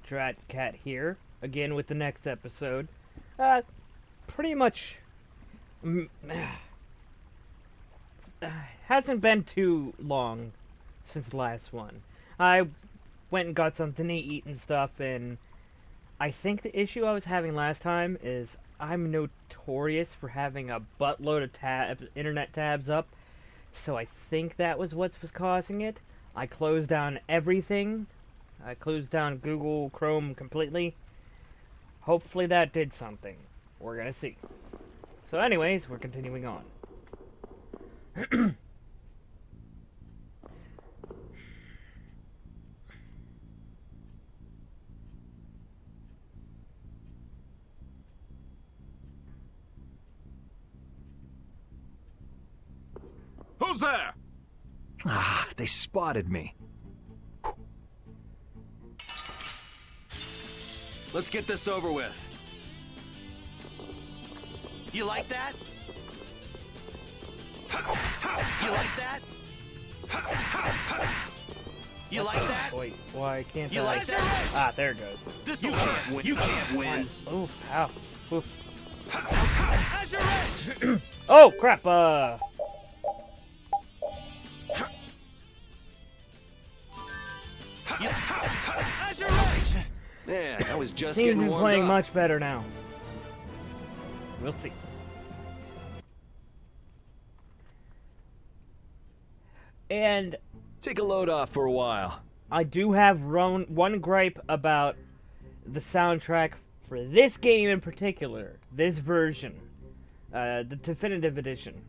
Drat Cat here, again with the next episode. Pretty much hasn't been too long since the last one. I went and got something to eat and stuff, and I think the issue I was having last time is I'm notorious for having a buttload of internet tabs up, so I think that was what was causing it. I closed down everything. I closed down Google Chrome completely. Hopefully that did something. We're gonna see. So anyways, we're continuing on. Who's there? Ah, they spotted me. Let's get this over with. You like that? You like that? You like that? Wait, why can't You I? like that? Ah, there it goes. This you can't win. You can't win. Oof, ow. Oof. How's your edge? Oh, crap, How's your edge? Man, I was just seems to getting be warmed playing up. much better now. We'll see. And Take a load off for a while. I do have one gripe about the soundtrack for this game in particular, this version, the definitive edition.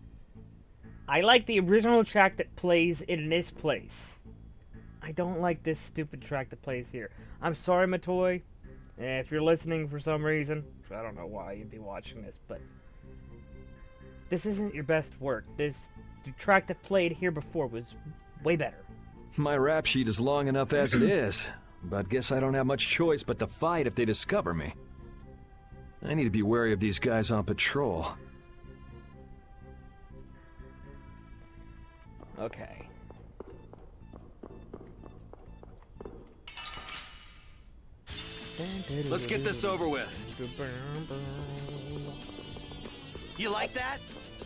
I like the original track that plays in this place. I don't like this stupid track that plays here. I'm sorry, Matoy. If you're listening for some reason, I don't know why you'd be watching this, but this isn't your best work. The track that played here before was way better. My rap sheet is long enough as it is, but guess I don't have much choice but to fight if they discover me. I need to be wary of these guys on patrol. Okay. Let's get this over with. You like that?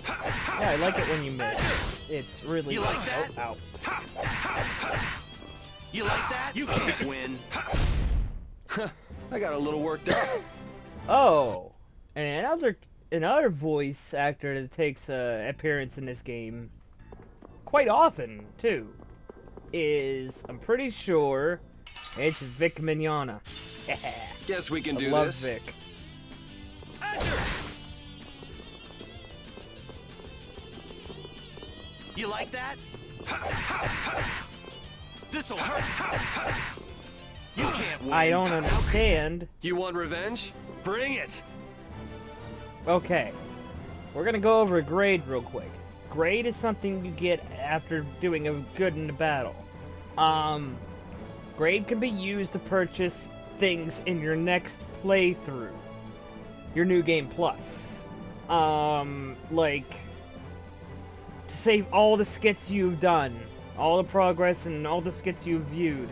Yeah, I like it when you miss. It's really. You like that? Oh, ow. You like that? You can't win. I got a little worked up. Oh, and another voice actor that takes appearance in this game quite often too is, I'm pretty sure, it's Vic Mignogna. Guess we can do Love this. Vic. Azure! You like that? This'll hurt. You can't win. I don't understand. You want revenge? Bring it! Okay, we're gonna go over a grade real quick. Grade is something you get after doing a good in the battle. Grade can be used to purchase things in your next playthrough, your new game plus. Like to save all the skits you've done, all the progress and all the skits you've viewed.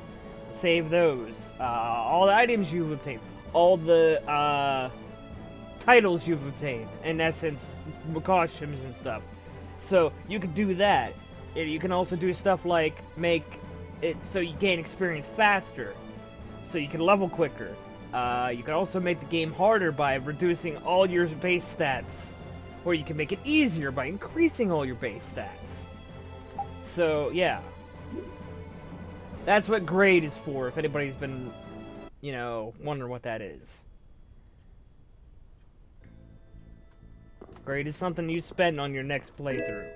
Save those. All the items you've obtained, all the titles you've obtained, in essence, costumes and stuff. So you can do that. You can also do stuff like make it so you gain experience faster, so you can level quicker. You can also make the game harder by reducing all your base stats, or you can make it easier by increasing all your base stats. So yeah, that's what grade is for, if anybody's been, wondering what that is. Grade is something you spend on your next playthrough.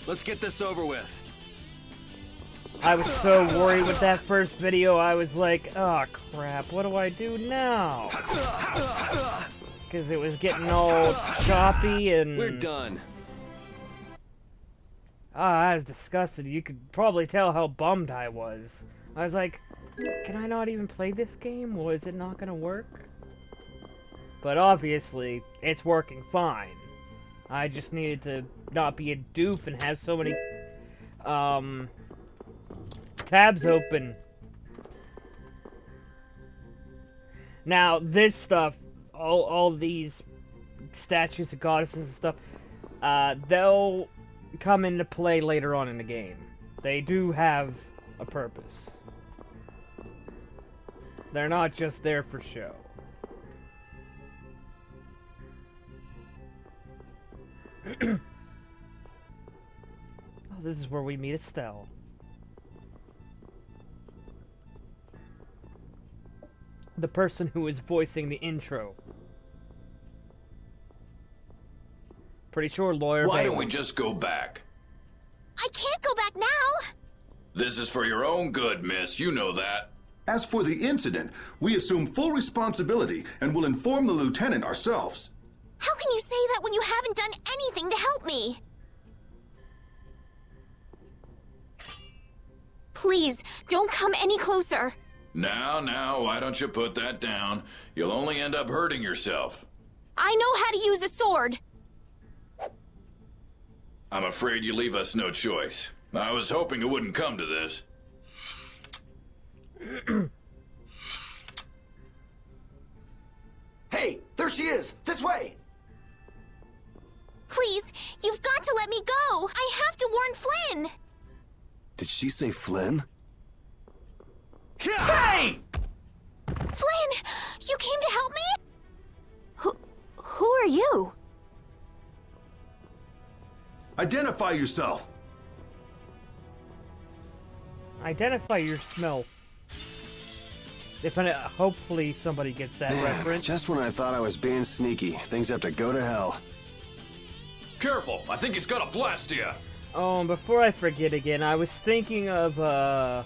Let's get this over with. I was so worried with that first video, I was like, oh crap, what do I do now? Because it was getting all choppy and... We're done. I was disgusted. You could probably tell how bummed I was. I was like, Can I not even play this game? Or is it not gonna work? But obviously, it's working fine. I just needed to not be a doof and have so many, tabs open. Now, this stuff, all these statues of goddesses and stuff, they'll come into play later on in the game. They do have a purpose. They're not just there for show. Oh, this is where we meet Estelle. The person who is voicing the intro. Pretty sure lawyer. Why don't Bailey. we just go back? I can't go back now! This is for your own good, miss. You know that. As for the incident, we assume full responsibility and will inform the lieutenant ourselves. How can you say that when you haven't done anything to help me? Please, don't come any closer. Now, why don't you put that down? You'll only end up hurting yourself. I know how to use a sword. I'm afraid you leave us no choice. I was hoping it wouldn't come to this. Hey, there she is! This way! Please, you've got to let me go. I have to warn Flynn. Did she say Flynn? Hey! Flynn, you came to help me? Who are you? Identify yourself. Identify your smell. If hopefully somebody gets that reference. Just when I thought I was being sneaky, things have to go to hell. Careful, I think he's gonna blast you. Oh, and before I forget again, I was thinking of, oh,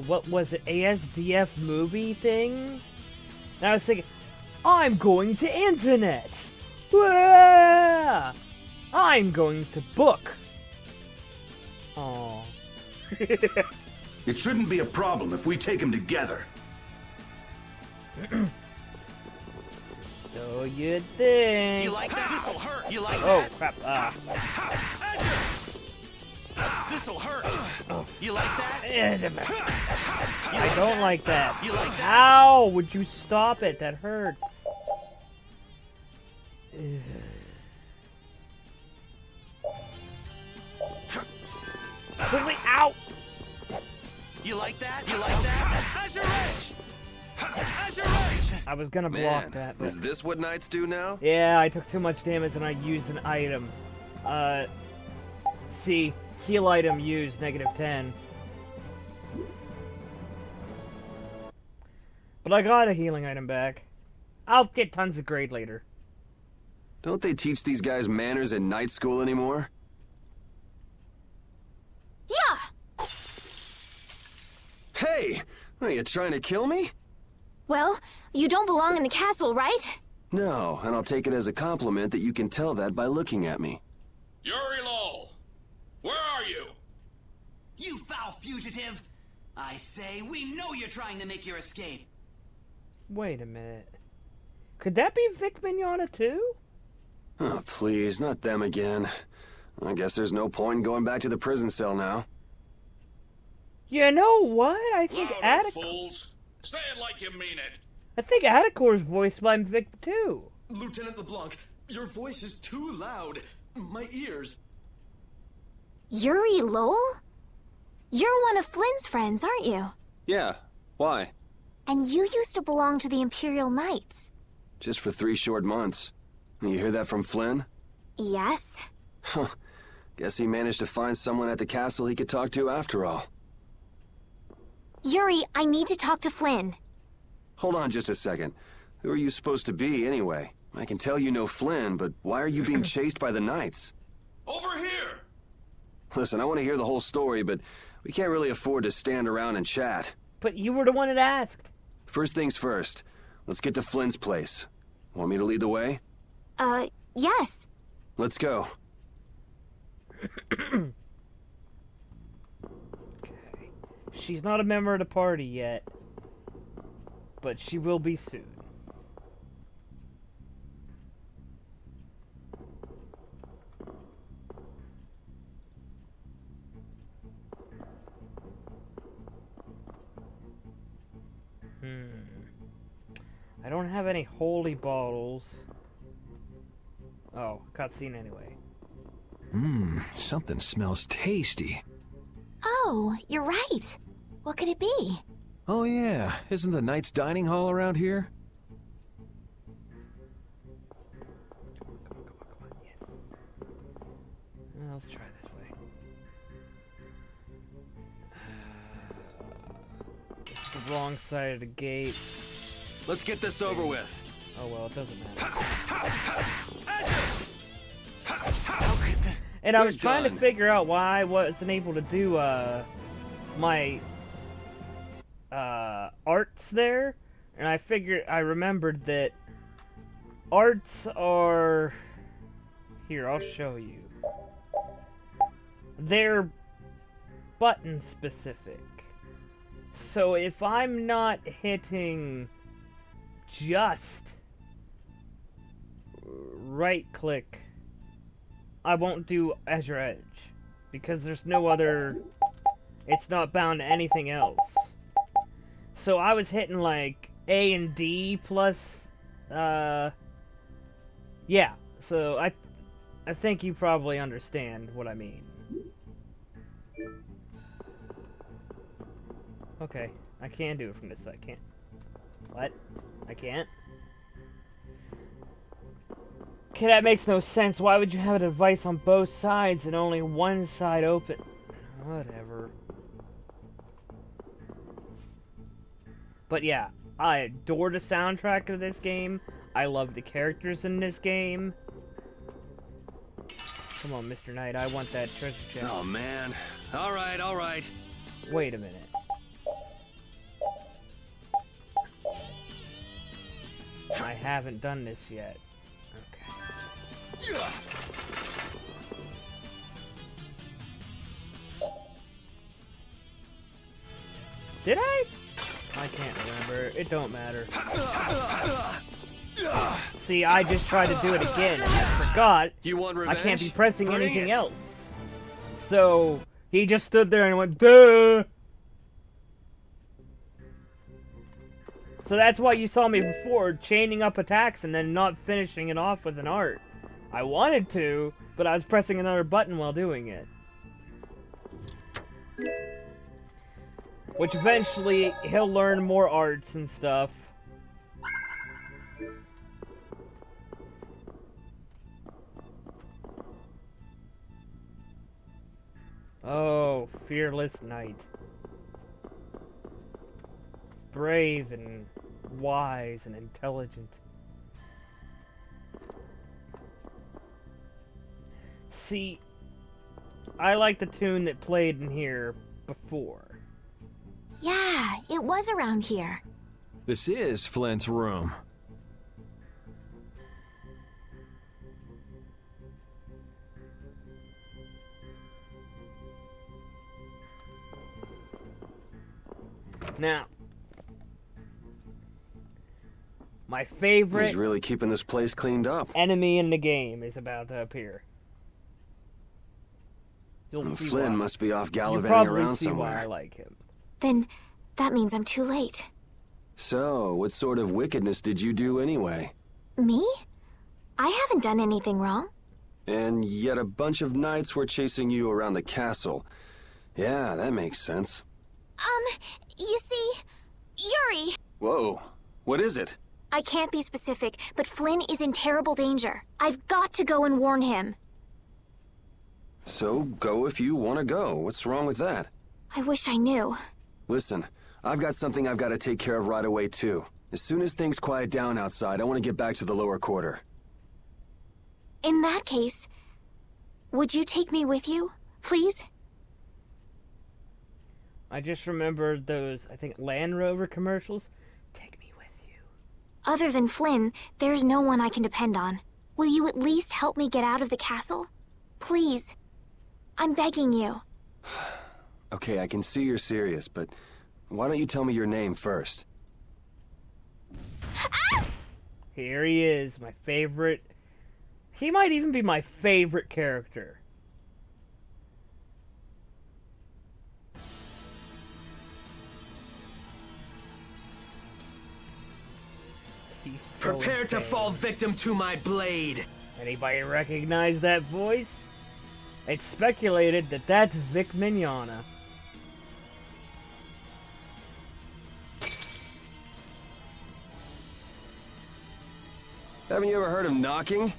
what was it, ASDF movie thing? And I was thinking, I'm going to internet! Wah! I'm going to book! Oh. It shouldn't be a problem if we take him together. So you'd think... You like that? This'll hurt! You like Oh, that? crap. Azure! This'll hurt! You like that? I don't like that. You like that? Ow! Would you stop it? That hurts. Quickly, ow! You like that? You like that? Azure Edge! Azure Edge! I was gonna block that, but... is this what knights do now? Yeah, I took too much damage and I used an item. See, heal item used, -10. But I got a healing item back. I'll get tons of grade later. Don't they teach these guys manners in night school anymore? Yeah! Hey! Are you trying to kill me? Well, you don't belong in the castle, right? No, and I'll take it as a compliment that you can tell that by looking at me. Yuri Lowell, where are you? You foul fugitive! I say, we know you're trying to make your escape. Wait a minute. Could that be Vic Mignogna too? Oh, please, not them again. I guess there's no point in going back to the prison cell now. You know what? I think Louder, fools. Say it like you mean it. I think Atticor's voiced by Vic too. Lieutenant LeBlanc, your voice is too loud. My ears. Yuri Lowell? You're one of Flynn's friends, aren't you? Yeah, why? And you used to belong to the Imperial Knights. Just for 3 short months. You hear that from Flynn? Yes. Huh. Guess he managed to find someone at the castle he could talk to after all. Yuri, I need to talk to Flynn. Hold on just a second. Who are you supposed to be, anyway? I can tell you know Flynn, but why are you being chased by the Knights? Over here. Listen, I want to hear the whole story, but we can't really afford to stand around and chat. But you were the one that asked. First things first. Let's get to Flynn's place. Want me to lead the way? Yes. Let's go. Okay. She's not a member of the party yet, but she will be soon. I don't have any holy bottles. Oh, cutscene anyway. Something smells tasty. Oh, you're right. What could it be? Oh yeah, isn't the Knight's Dining Hall around here? Come on, yes. Let's try this way. It's the wrong side of the gate. Let's get this over with. Oh well, it doesn't matter. How could this... And I was We're trying to done. figure out why I wasn't able to do my arts there, and I remembered that arts are here. I'll show you. They're button specific. So if I'm not hitting just right click, I won't do Azure Edge because there's no other, it's not bound to anything else. So I was hitting like A and D plus yeah, so I think you probably understand what I mean. Okay, I can do it from this side, can't. What? I can't? Okay, that makes no sense. Why would you have a device on both sides and only one side open? Whatever. But yeah, I adore the soundtrack of this game. I love the characters in this game. Come on, Mr. Knight, I want that treasure chest. Oh, man. All right, all right. Wait a minute. I haven't done this yet. Okay. Did I? I can't remember. It don't matter. See, I just tried to do it again and I forgot. You want I revenge? can't be pressing Bring anything it. else. So, he just stood there and went, duh! So that's why you saw me before, chaining up attacks and then not finishing it off with an art. I wanted to, but I was pressing another button while doing it. Which eventually, he'll learn more arts and stuff. Oh, fearless knight. Brave and wise and intelligent. See, I like the tune that played in here before. Yeah, it was around here. This is Flint's room. Now, my favorite He's really keeping this place cleaned up. enemy in the game is about to appear. You'll see Flynn why. must be off You gallivanting probably around see why I somewhere. like him. Then that means I'm too late. So, what sort of wickedness did you do anyway? Me? I haven't done anything wrong. And yet a bunch of knights were chasing you around the castle. Yeah, that makes sense. You see, Yuri, Whoa, what is it? I can't be specific, but Flynn is in terrible danger. I've got to go and warn him. So, go if you want to go. What's wrong with that? I wish I knew. Listen, I've got something I've got to take care of right away, too. As soon as things quiet down outside, I want to get back to the lower quarter. In that case, would you take me with you, please? I just remembered those, I think, Land Rover commercials. Take me with you. Other than Flynn, there's no one I can depend on. Will you at least help me get out of the castle? Please. I'm begging you. Okay, I can see you're serious, but why don't you tell me your name first? Here he is, my favorite. He might even be my favorite character. He's so Prepare to insane. fall victim to my blade. Anybody recognize that voice? It's speculated that that's Vic Mignogna. Haven't you ever heard of knocking?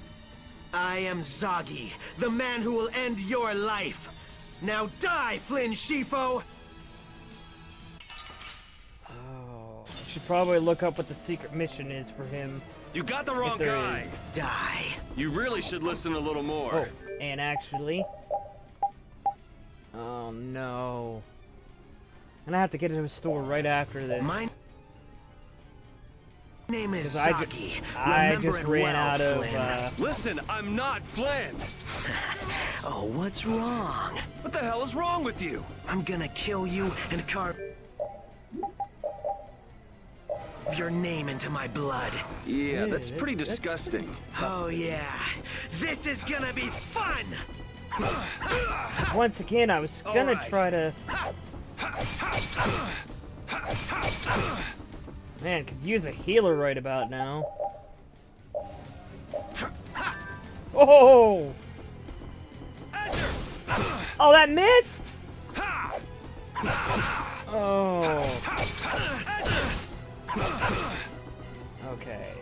I am Zagi, the man who will end your life. Now die, Flynn Shifo! Oh, I should probably look up what the secret mission is for him. You got the wrong there guy. is. Die. You really should listen a little more. Oh, and actually... Oh no. I'm gonna have to get to a store right after this. My name is 'Cause I Zagi. I Remember just it ran well, out of, Flynn. Listen, I'm not Flynn. Oh, what's wrong? What the hell is wrong with you? I'm gonna kill you and carve your name into my blood. Yeah, that's pretty disgusting. Oh yeah, this is gonna be fun! Once again, I was gonna Alright. try to... Man, could use a healer right about now. Oh! Oh, that missed! Oh. Okay.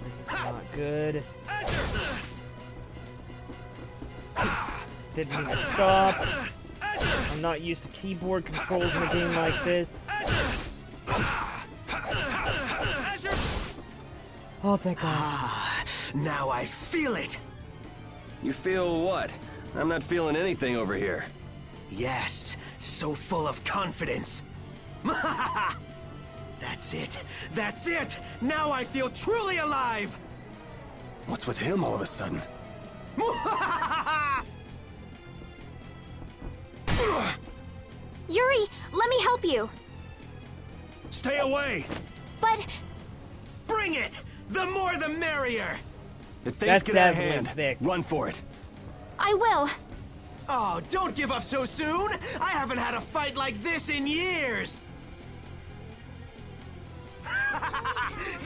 This is not good. Didn't mean to stop. I'm not used to keyboard controls in a game like this. Oh, thank God. Now I feel it! You feel what? I'm not feeling anything over here. Yes, so full of confidence. That's it. That's it! Now I feel truly alive! What's with him all of a sudden? Yuri, let me help you. Stay away. But Bring it! The more the merrier! If things That's get out of definitely hand, Vic. run for it. I will. Oh, don't give up so soon! I haven't had a fight like this in years!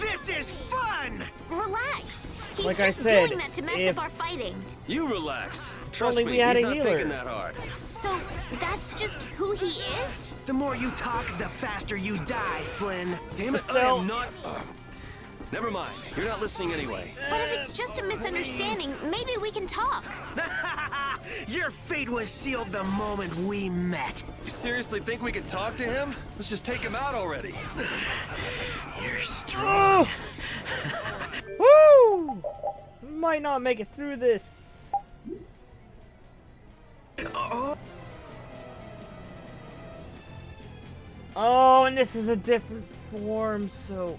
This is fun! Relax. He's Like I just said, doing that to mess if- up our fighting. You relax. Trust Only me, we had he's a not healer. thinking that hard. So that's just who he is? The more you talk, the faster you die, Flynn. Damn it, I Still- am not... Never mind. You're not listening anyway. But if it's just a misunderstanding, maybe we can talk. Your fate was sealed the moment we met. You seriously think we can talk to him? Let's just take him out already. You're strong. Woo! Might not make it through this. Oh, and this is a different form, so...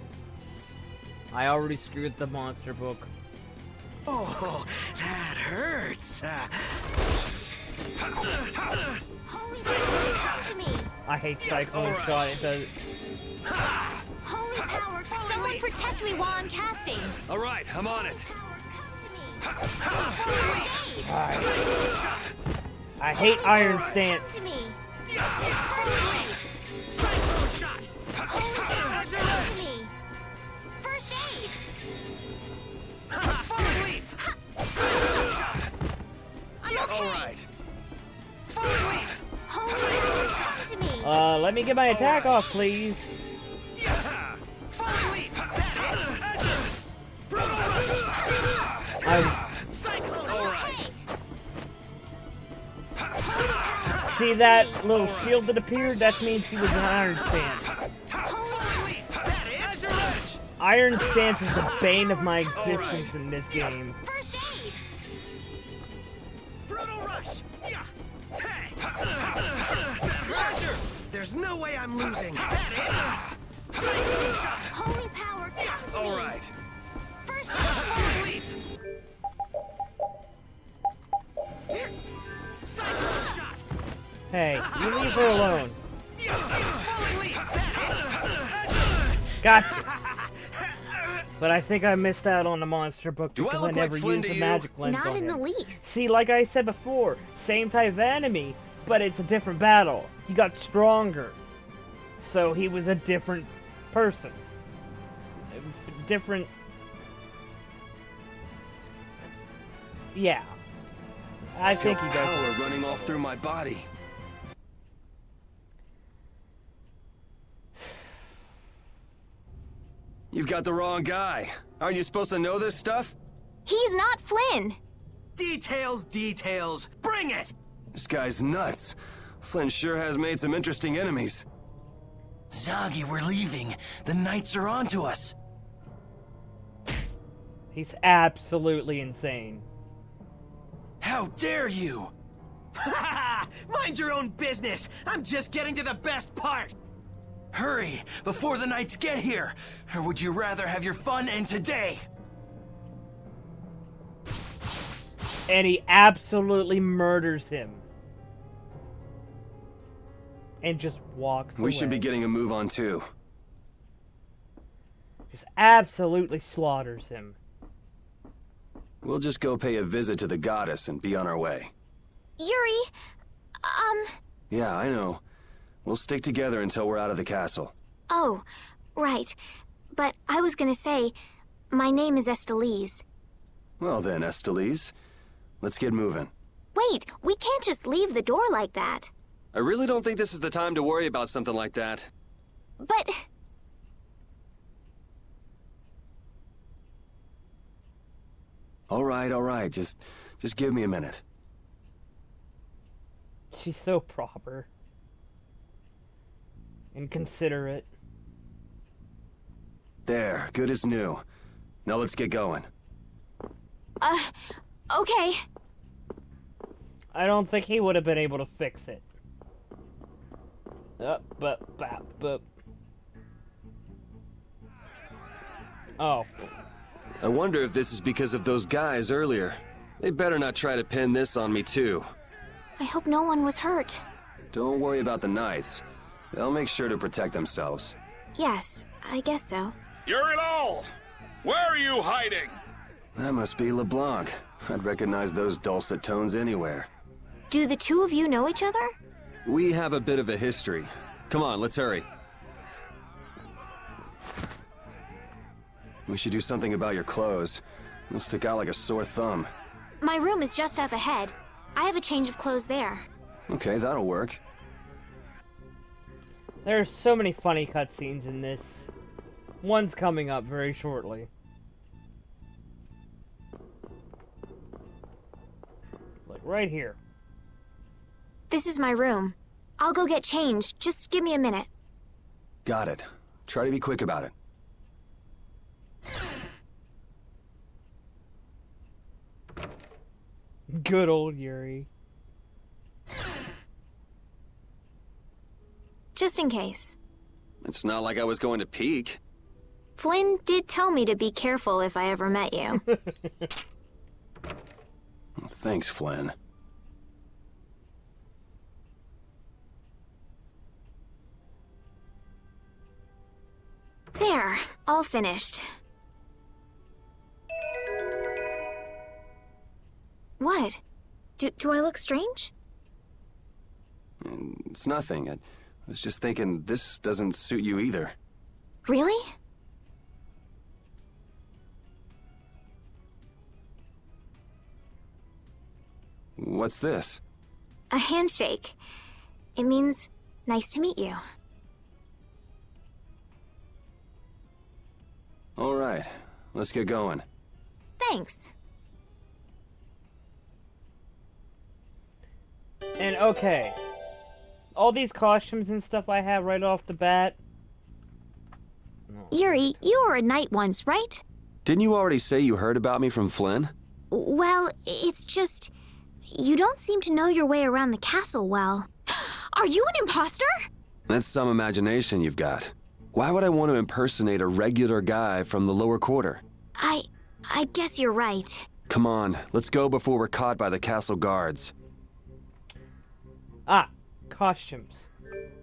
I already screwed the monster book. Oh, that hurts. Holy power, come to me. I hate Cyclone Shot, it does... Holy power, someone protect me while I'm casting. All right, I'm on it. Power, come to me. First aid. I hate Iron Power, Stance. come to me. Cyclone shot. Holy power, come to me. First aid. Falling leaf. I'm okay. All right. Falling leaf. Holy power, come to me. Let me get my attack off, please. Falling leaf. That hit. Brutal rush. I Cyclone I'm shot. okay. see that little shield that appeared? That means he was an Iron Stance. Falling leaf. That hit. Iron Stance is the bane of my existence in this game. First aid. Brutal rush. Yeah. Pressure. There's no way I'm losing. That hit. Cyclone shot. Holy power, come to me. All right. First aid. Falling leaf. Cyclone shot. Hey, you leave her alone. Falling leaf. Gotcha. But I think I missed out on the monster book Do I because I look like never Flynn used to the you? magic lens Not on in the him. least. See, like I said before, same type of enemy, but it's a different battle. He got stronger. So he was a different person. Different... Yeah. I think he does. Power running all through my body. You've got the wrong guy. Aren't you supposed to know this stuff? He's not Flynn. Details, details. Bring it! This guy's nuts. Flynn sure has made some interesting enemies. Zoggy, we're leaving. The Knights are onto us. He's absolutely insane. How dare you? Mind your own business. I'm just getting to the best part. Hurry, before the Knights get here. Or would you rather have your fun end today? And he absolutely murders him. And just walks away. We should be getting a move on too. Just absolutely slaughters him. We'll just go pay a visit to the goddess and be on our way. Yuri, Yeah, I know. We'll stick together until we're out of the castle. Oh, right. But I was gonna say, my name is Estelise. Well then, Estelise, let's get moving. Wait, we can't just leave the door like that. I really don't think this is the time to worry about something like that. But... All right. Just give me a minute. She's so proper. And considerate. There, good as new. Now let's get going. Okay. I don't think he would have been able to fix it. Oh. I wonder if this is because of those guys earlier. They better not try to pin this on me too. I hope no one was hurt. Don't worry about the Knights. They'll make sure to protect themselves. Yes, I guess so. You're it all! Where are you hiding? That must be LeBlanc. I'd recognize those dulcet tones anywhere. Do the two of you know each other? We have a bit of a history. Come on, let's hurry. We should do something about your clothes. You'll stick out like a sore thumb. My room is just up ahead. I have a change of clothes there. Okay, that'll work. There are so many funny cutscenes in this. One's coming up very shortly. Like right here. This is my room. I'll go get changed. Just give me a minute. Got it. Try to be quick about it. Good old Yuri. Just in case. It's not like I was going to peek. Flynn did tell me to be careful if I ever met you. Thanks, Flynn. There, all finished. What? Do I look strange? It's nothing. I was just thinking this doesn't suit you either. Really? What's this? A handshake. It means nice to meet you. All right, let's get going. Thanks. And okay. All these costumes and stuff I have right off the bat. Yuri, you were a knight once, right? Didn't you already say you heard about me from Flynn? Well, it's just... You don't seem to know your way around the castle well. Are you an imposter? That's some imagination you've got. Why would I want to impersonate a regular guy from the lower quarter? I guess you're right. Come on, let's go before we're caught by the castle guards. Ah, costumes.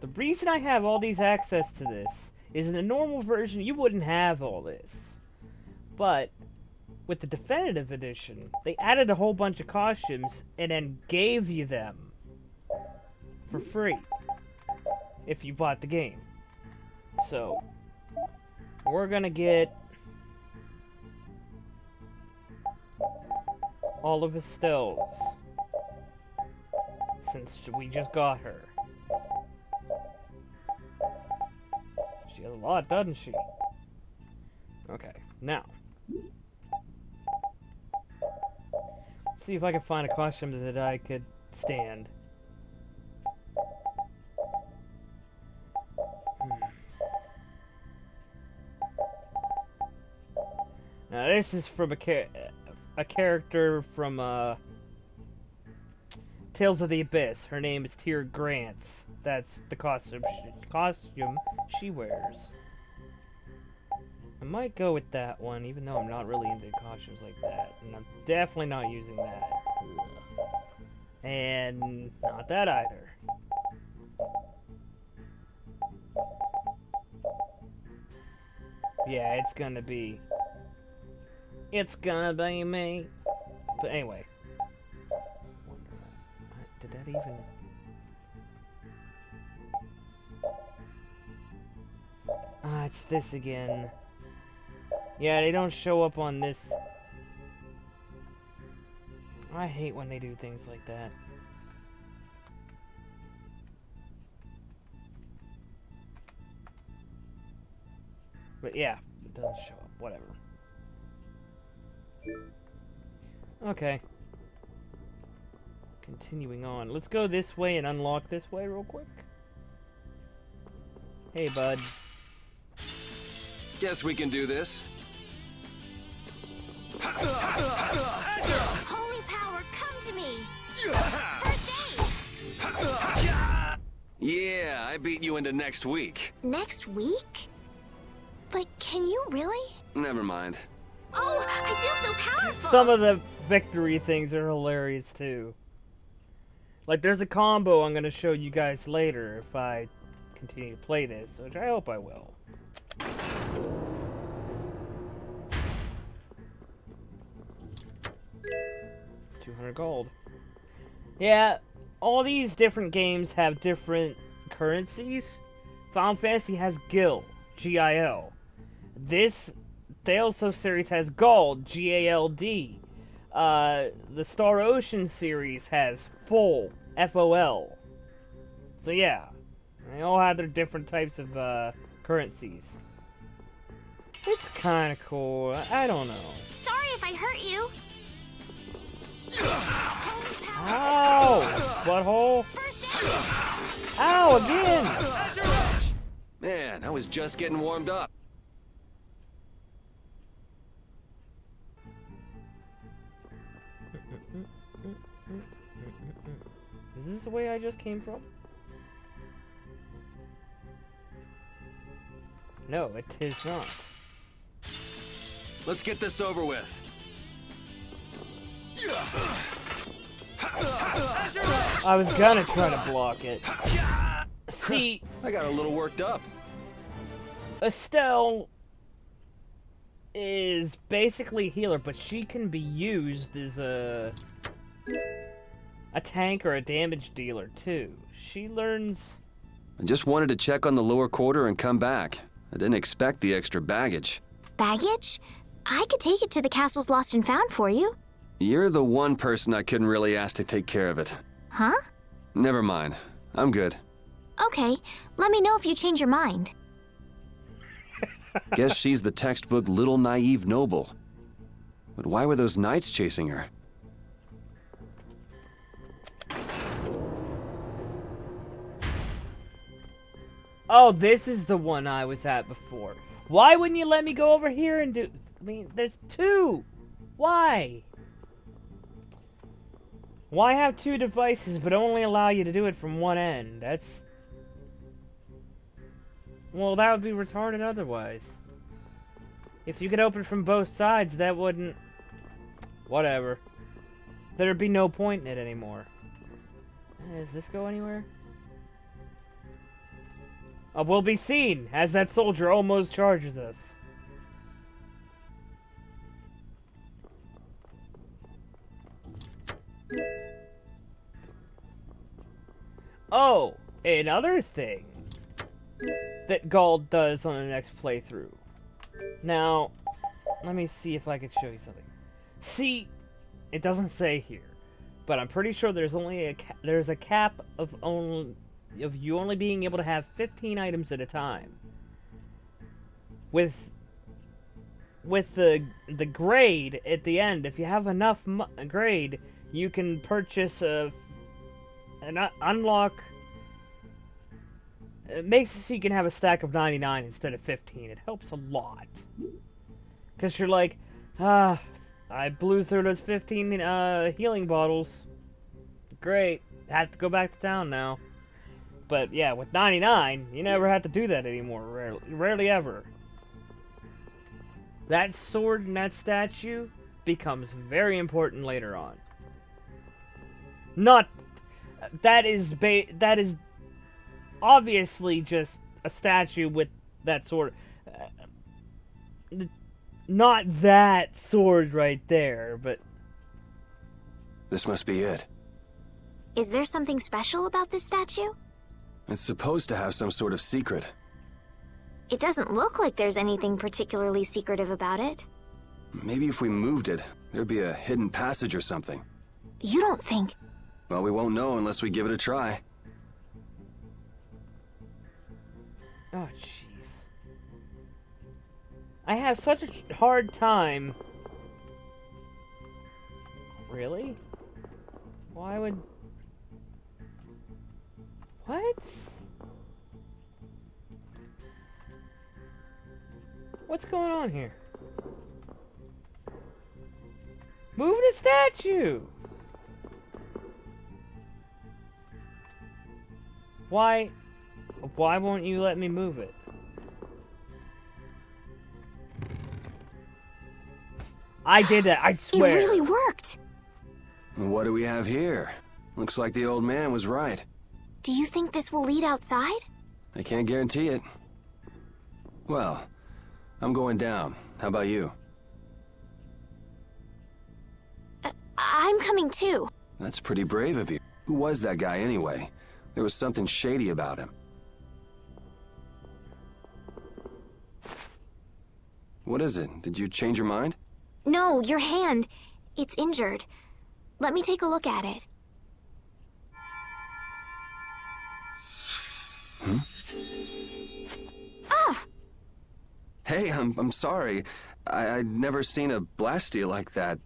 The reason I have all these access to this is in the normal version you wouldn't have all this. But with the definitive edition, they added a whole bunch of costumes and then gave you them for free if you bought the game. So we're gonna get all of Estelle's, since we just got her. She has a lot, doesn't she? Okay, now. Let's see if I can find a costume that I could stand. Now this is from a character from Tales of the Abyss. Her name is Tyr Grants. That's the costume she wears. I might go with that one, even though I'm not really into costumes like that. And I'm definitely not using that. And not that either. Yeah, it's gonna be me. But anyway. Did that even... Ah, it's this again. Yeah, they don't show up on this. I hate when they do things like that. But yeah, it doesn't show up. Whatever. Okay. Continuing on. Let's go this way and unlock this way real quick. Hey, bud. Guess we can do this. Holy power, come to me! First aid! Yeah, I beat you into next week. Next week? But can you really? Never mind. Oh, I feel so powerful! Some of the victory things are hilarious too. Like there's a combo I'm gonna show you guys later if I continue to play this, which I hope I will. 200 gold. Yeah, all these different games have different currencies. Final Fantasy has Gil, G-I-L. This Tales of series has Gold, G-A-L-D. The Star Ocean series has Full, F-O-L. So yeah, they all have their different types of currencies. It's kind of cool. I don't know. Sorry if I hurt you. Ow! Butthole! First aid! Ow, again! Man, I was just getting warmed up. Is this the way I just came from? No, it is not. Let's get this over with. I was gonna try to block it. See, I got a little worked up. Estelle is basically a healer, but she can be used as a tank or a damage dealer too. She learns... I just wanted to check on the lower quarter and come back. I didn't expect the extra baggage. Baggage? I could take it to the castle's lost and found for you. You're the one person I couldn't really ask to take care of it. Huh? Never mind. I'm good. Okay, let me know if you change your mind. Guess she's the textbook little naive noble. But why were those knights chasing her? Oh, this is the one I was at before. Why wouldn't you let me go over here and do... I mean, there's two! Why? Why have two devices but only allow you to do it from one end? That's... Well, that would be retarded otherwise. If you could open from both sides, that wouldn't... Whatever. There'd be no point in it anymore. Does this go anywhere? We'll be seen as that soldier almost charges us. Oh, another thing that Gald does on the next playthrough. Now, let me see if I can show you something. See, it doesn't say here, but I'm pretty sure there's only there's a cap of you only being able to have 15 items at a time. With the grade at the end, if you have enough grade, you can purchase unlock. It makes it so you can have a stack of 99 instead of 15. It helps a lot. Because you're like, I blew through those 15 healing bottles. Great. Have to go back to town now. But yeah, with 99, you never have to do that anymore. Rarely ever. That sword and that statue becomes very important later on. That is obviously just a statue with that sword. Not that sword right there, but... This must be it. Is there something special about this statue? It's supposed to have some sort of secret. It doesn't look like there's anything particularly secretive about it. Maybe if we moved it, there'd be a hidden passage or something. You don't think... Well, we won't know unless we give it a try. Oh, jeez. I have such a hard time... Really? Why would... What? What's going on here? Move the statue! Why won't you let me move it? I did that, I swear. It really worked! What do we have here? Looks like the old man was right. Do you think this will lead outside? I can't guarantee it. Well, I'm going down. How about you? I'm coming too. That's pretty brave of you. Who was that guy anyway? There was something shady about him. What is it? Did you change your mind? No, your hand. It's injured. Let me take a look at it. Ah! Hey, I'm sorry. I'd never seen a blastia like that.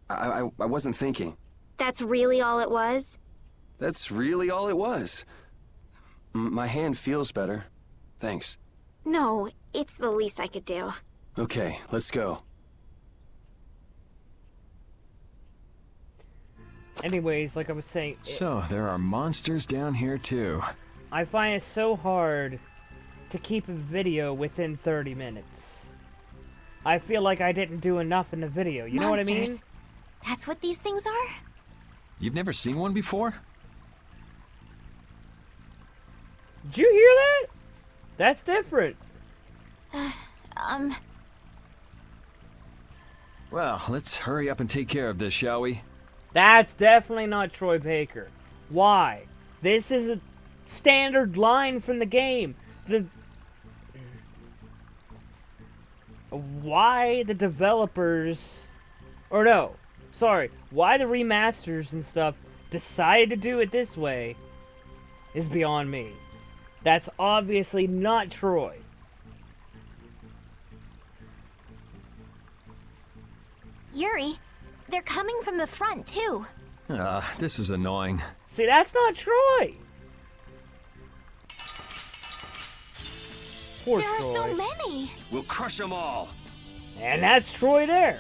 I wasn't thinking. That's really all it was? That's really all it was. My hand feels better. Thanks. No, it's the least I could do. Okay, let's go. Anyways, like I was saying... So, there are monsters down here too. I find it so hard to keep a video within 30 minutes. I feel like I didn't do enough in the video, you know what I mean? Monsters. That's what these things are? You've never seen one before? Did you hear that? That's different. Well, let's hurry up and take care of this, shall we? That's definitely not Troy Baker. Why? This is a standard line from the game. Why the developers... Or no, sorry. Why the remasters and stuff decided to do it this way is beyond me. That's obviously not Troy. Yuri, they're coming from the front, too. This is annoying. See, that's not Troy. Poor There are Troy. so many. We'll crush them all. And that's Troy there.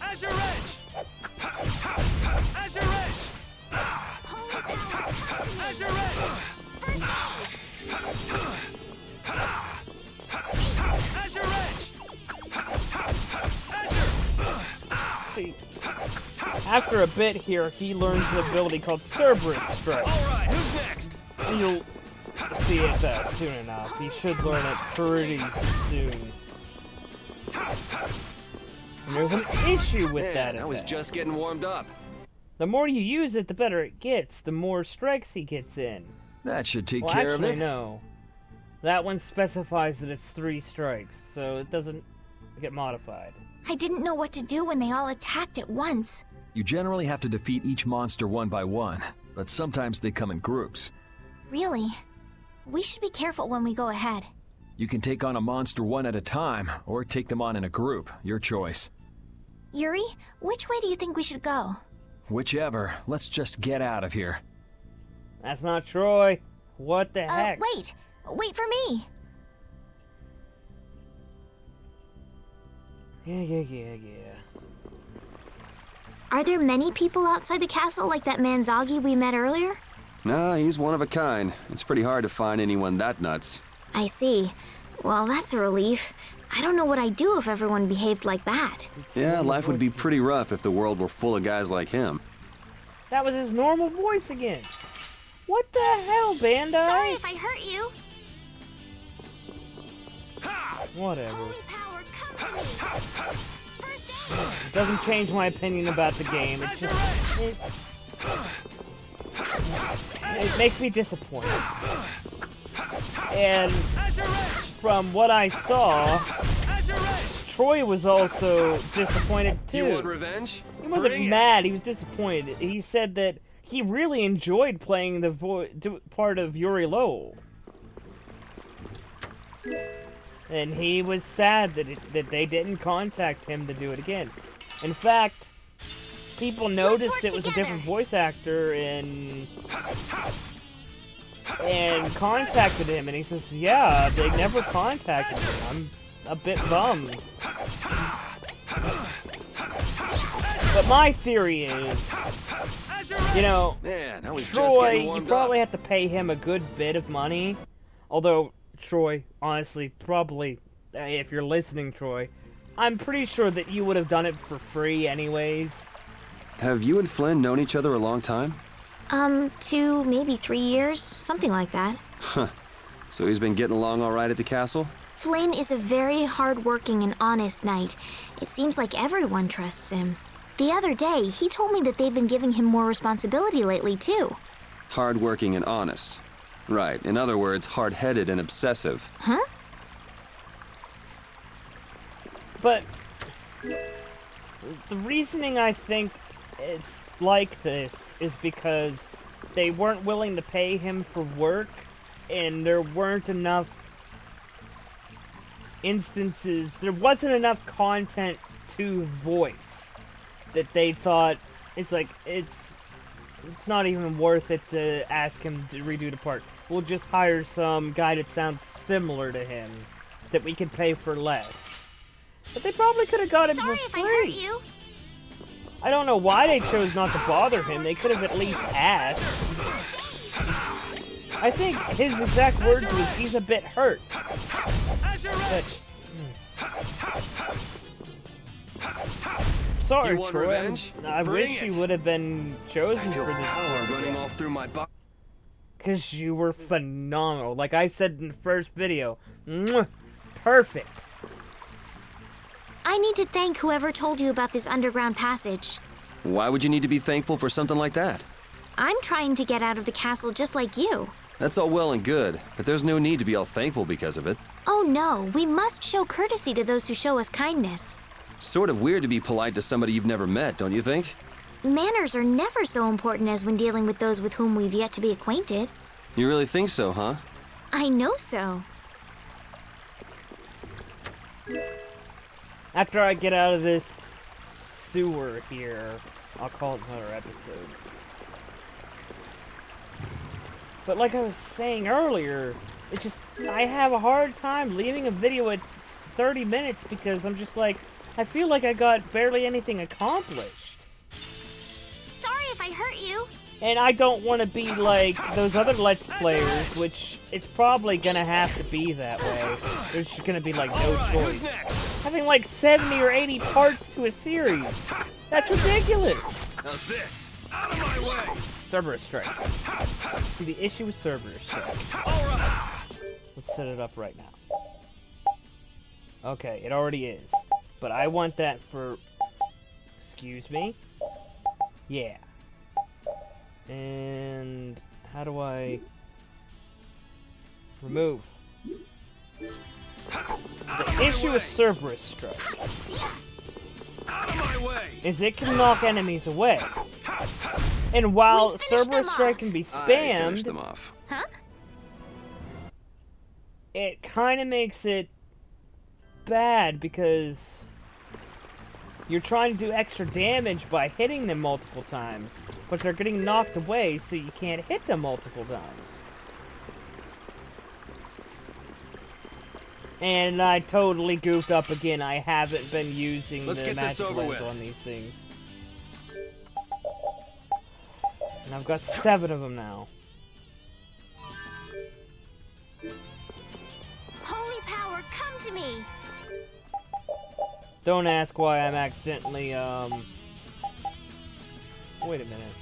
Azure Edge! Azure Edge! Holy power, Azure Edge! First Azure Edge! Azure! See, After a bit here, he learns an ability called Cerberus Strike. Alright, who's next? You'll see it soon enough. He should learn it pretty soon. And there's an issue with that I was effect. just getting warmed up. The more you use it, the better it gets. The more strikes he gets in. That should take Well, care actually, of it. no. That one specifies that it's 3 strikes, so it doesn't get modified. I didn't know what to do when they all attacked at once. You generally have to defeat each monster one by one, but sometimes they come in groups. Really? We should be careful when we go ahead. You can take on a monster one at a time, or take them on in a group. Your choice. Yuri, which way do you think we should go? Whichever. Let's just get out of here. That's not Troy. What the heck? Wait! Wait for me! Yeah. Are there many people outside the castle like that man Zoggy we met earlier? Nah, he's one of a kind. It's pretty hard to find anyone that nuts. I see. Well, that's a relief. I don't know what I'd do if everyone behaved like that. Yeah, life would be pretty rough if the world were full of guys like him. That was his normal voice again. What the hell, Bandai? Sorry if I hurt you. Whatever. Holy power, come to me. First aid. Doesn't change my opinion about the game. It's just, it makes me disappointed. And from what I saw, Troy was also disappointed too. You want revenge? He wasn't Bring it. mad, he was disappointed. He said that he really enjoyed playing the part of Yuri Lowell. And he was sad that they didn't contact him to do it again. In fact, people noticed it was a different voice actor and contacted him, and he says, yeah, they never contacted him. I'm a bit bummed. But my theory is, you know, Man, I was just Troy, getting you warmed probably up. have to pay him a good bit of money. Although, Troy, honestly, probably, if you're listening, Troy, I'm pretty sure that you would have done it for free anyways. Have you and Flynn known each other a long time? 2, maybe 3 years, something like that. So he's been getting along all right at the castle? Flynn is a very hard-working and honest knight. It seems like everyone trusts him. The other day, he told me that they've been giving him more responsibility lately, too. Hardworking and honest. Right, in other words, hard-headed and obsessive. Huh? But the reasoning I think it's like this is because they weren't willing to pay him for work, and there weren't enough instances, there wasn't enough content to voice that they thought it's like it's not even worth it to ask him to redo the part. We'll just hire some guy that sounds similar to him that we can pay for less. But they probably could have got him Sorry for if free. I hurt you. I don't know why they chose not to bother him. They could have at least asked. I think his exact words was, he's a bit hurt. But, sorry, You want Troy. revenge? I Bring wish it. you would have been chosen Feel for this power part. running all through my body. Because you were phenomenal. Like I said in the first video. Mwah, perfect. I need to thank whoever told you about this underground passage. Why would you need to be thankful for something like that? I'm trying to get out of the castle just like you. That's all well and good, but there's no need to be all thankful because of it. Oh no, we must show courtesy to those who show us kindness. Sort of weird to be polite to somebody you've never met, don't you think? Manners are never so important as when dealing with those with whom we've yet to be acquainted. You really think so, huh? I know so. After I get out of this sewer here, I'll call it another episode. But like I was saying earlier, it's just, I have a hard time leaving a video at 30 minutes because I'm just like, I feel like I got barely anything accomplished. Sorry if I hurt you. And I don't want to be like those other Let's Players, which it's probably gonna have to be that way. There's just gonna be like no choice. Who's next? Having like 70 or 80 parts to a series. That's ridiculous. How's this? Out of my way! Cerberus Strike. See, the issue with Cerberus Strike. Alright! Let's set it up right now. Okay, it already is. But I want that for... Excuse me? Yeah. And... How do I... Remove? The issue with Cerberus Strike Out of my way! is it can knock enemies away. And while Cerberus Strike can be I finished spammed, them off. Huh? it kind of makes it bad because you're trying to do extra damage by hitting them multiple times, but they're getting knocked away so you can't hit them multiple times. And I totally goofed up again. I haven't been using Let's the get this magic over lens with. on these things. And I've got 7 of them now. Holy power, come to me! Don't ask why I'm accidentally, Wait a minute.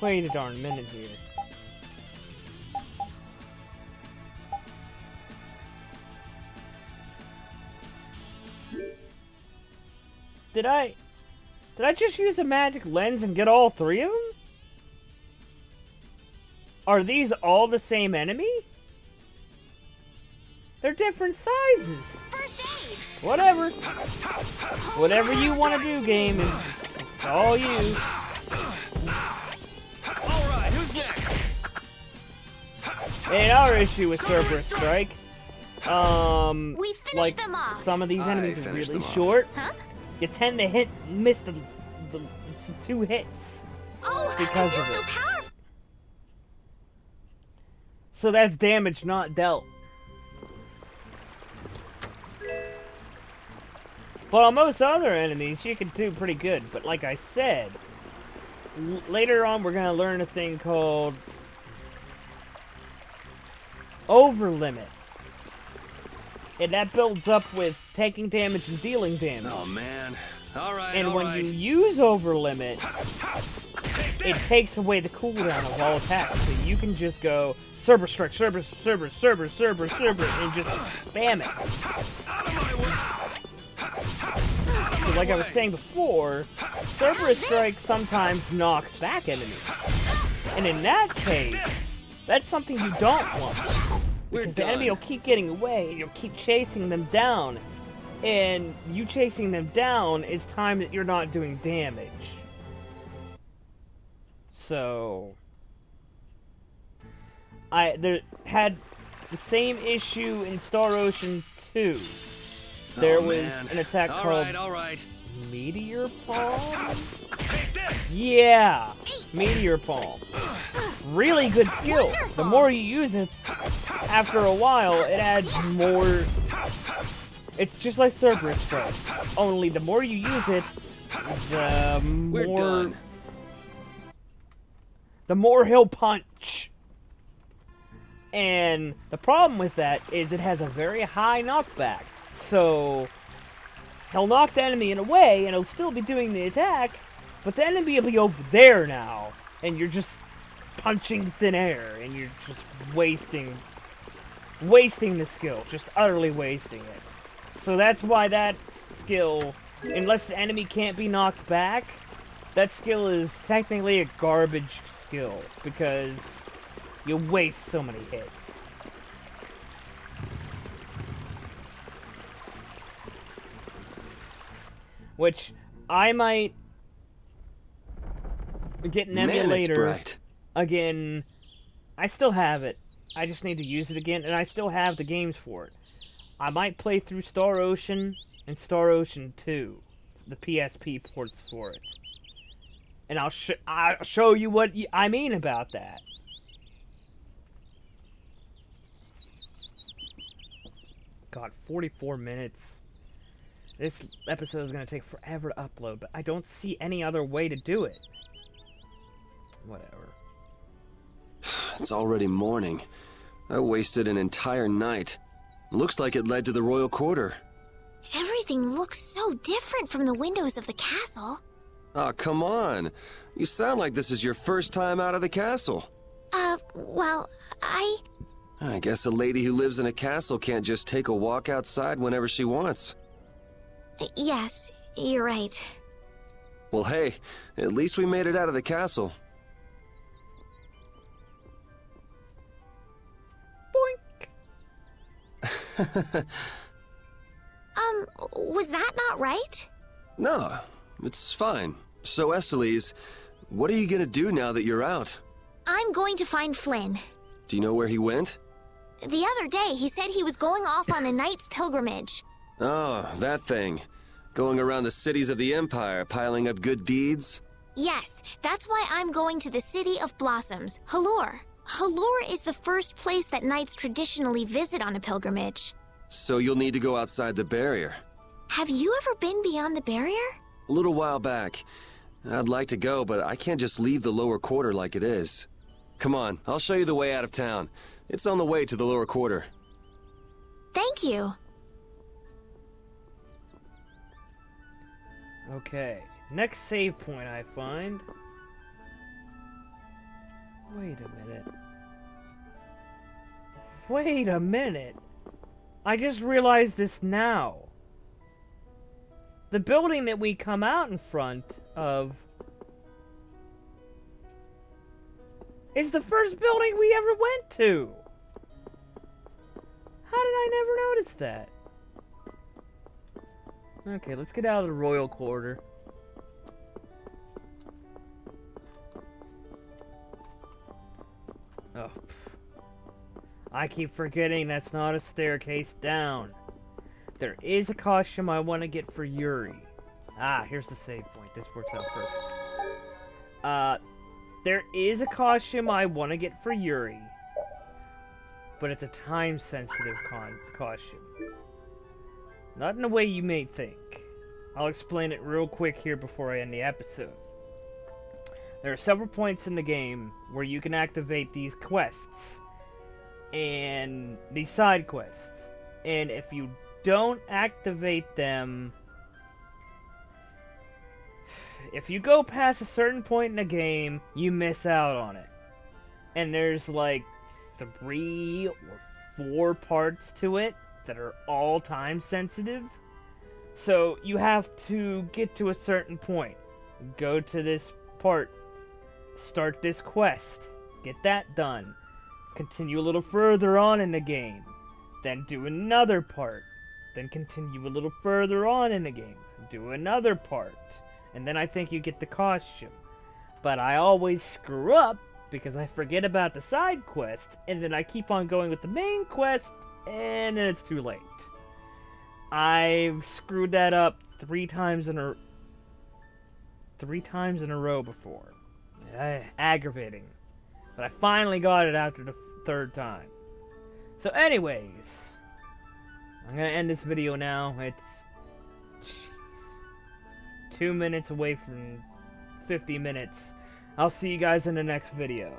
Wait a darn minute here. Did I just use a magic lens and get all 3 of them? Are these all the same enemy? They're different sizes. First aid! Whatever. Whatever you want to do, game, is it's all you. Alright, who's next? And our issue with Cerberus Strike, We finished like them off. some of these I enemies are finished really them off. short. Huh? You tend to miss the 2 hits. Oh, Because I feel of so it. powerful. So that's damage not dealt. But on most other enemies, you can do pretty good. But like I said, later on we're gonna learn a thing called over limit. And that builds up with taking damage and dealing damage. Oh man. Alright, And when alright. you use over limit, it takes away the cooldown of all attacks. So you can just go Cerberus Strike, Cerberus, Cerberus, Cerberus, Cerberus, Cerberus, and just spam it. So like I was saying before, Cerberus Strike sometimes knocks back enemies. And in that case, that's something you don't want. Because the enemy will keep getting away, and you'll keep chasing them down. And you chasing them down is time that you're not doing damage. So... there had the same issue in Star Ocean 2. There was an attack called Alright. Meteor Palm? Take this! Yeah! Meteor Palm. Really good skill. The more you use it, after a while, it adds more... It's just like Cerberus Strike. Only the more you use it, the We're more... done. The more he'll punch. And the problem with that is it has a very high knockback. So, he'll knock the enemy in a way, and he'll still be doing the attack, but the enemy will be over there now, and you're just punching thin air, and you're just wasting the skill, just utterly wasting it. So that's why that skill, unless the enemy can't be knocked back, that skill is technically a garbage skill, because you waste so many hits. Which I might get an Man, it's emulator bright. again. I still have it. I just need to use it again, and I still have the games for it. I might play through Star Ocean and Star Ocean 2, the PSP ports for it. And I'll show you what I mean about that. God, 44 minutes. This episode is going to take forever to upload, but I don't see any other way to do it. Whatever. It's already morning. I wasted an entire night. Looks like it led to the royal quarter. Everything looks so different from the windows of the castle. Oh, come on. You sound like this is your first time out of the castle. Well, I guess a lady who lives in a castle can't just take a walk outside whenever she wants. Yes, you're right. Well, hey, at least we made it out of the castle. Boink! Was that not right? No, it's fine. So, Estelies, what are you gonna do now that you're out? I'm going to find Flynn. Do you know where he went? The other day, he said he was going off on a knight's pilgrimage. Oh, that thing. Going around the cities of the Empire, piling up good deeds? Yes, that's why I'm going to the City of Blossoms, Halure. Halure is the first place that knights traditionally visit on a pilgrimage. So you'll need to go outside the barrier. Have you ever been beyond the barrier? A little while back. I'd like to go, but I can't just leave the lower quarter like it is. Come on, I'll show you the way out of town. It's on the way to the lower quarter. Thank you. Okay, next save point I find. Wait a minute. Wait a minute. I just realized this now. The building that we come out in front of is the first building we ever went to. How did I never notice that? Okay, let's get out of the royal quarter. Oh. I keep forgetting that's not a staircase down. There is a costume I want to get for Yuri. Ah, here's the save point. This works out perfect. There is a costume I want to get for Yuri. But it's a time-sensitive costume. Not in a way you may think. I'll explain it real quick here before I end the episode. There are several points in the game where you can activate these quests. And these side quests. And if you don't activate them, if you go past a certain point in the game, you miss out on it. And there's like 3 or 4 parts to it that are all time sensitive. So you have to get to a certain point, go to this part, start this quest, get that done, continue a little further on in the game, then do another part, then continue a little further on in the game, do another part, and then I think you get the costume. But I always screw up because I forget about the side quest, and then I keep on going with the main quest, and then it's too late. I've screwed that up 3 times in a row before. Aggravating. But I finally got it after the 3rd time. So anyways, I'm gonna end this video now. It's 2 minutes away from 50 minutes. I'll see you guys in the next video.